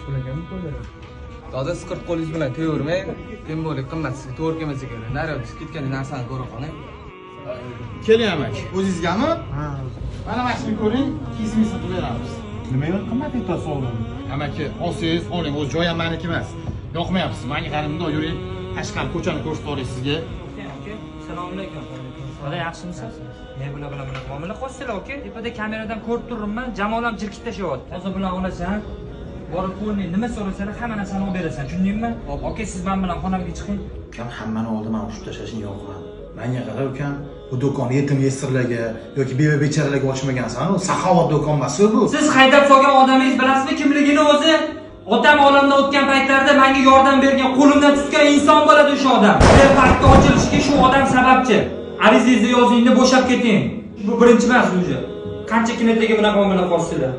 bilaganmi qo'ylar? Toza skirt qo'lingiz bilan tevermang, tем более qimmat sizga to'g'ri kelmasa kerak. Nari chiqib ketgan narsani ko'rib qoling. Keling amak. O'zingizgami? Ha. Mana mashina ko'ring, kiyimni sotib beramiz. Nima yo'q qimmat etas oldin. Amaki, olsangiz oling, o'z joyi ham meniki emas. Yoqmayapsiz. Menga qarang, bundoq yuring. Tashqari ko'chani ko'rsatib olay sizga. Assalomu alaykum. Bola yaxshimisiz? Men bular bilan muomala qilasizlar, aka. Tepada kameradan ko'rib turibman, Jamol ham jirkib tashyapti. Hozir bular olasan, borib qo'lni nima so'rasalar, hamma narsani olib berasan, tushundingmi? Aka, siz men bilan xonamga chiqing. Ukam hammani oldi mana shu tashlashni yoqman. Menga qara ukam, bu do'kon yetim yesirlarga yoki beva becharalarga ochmagansan, u saxovat do'kon emas-ku bu. Siz haydab solgan odamingiz bilasizmi kimligini o'zi? Otam olamdan o'tgan paytlarda menga yordam bergan, qo'limdan tutgan inson bo'ladi o'sha odam. Bu faktni ochilishiga shu odam sababchi. Arizangizni yozingni bo'shab keting. Bu birinchi emas o'zi. Qancha kim ertaga bunaqa muomala qilasizlar?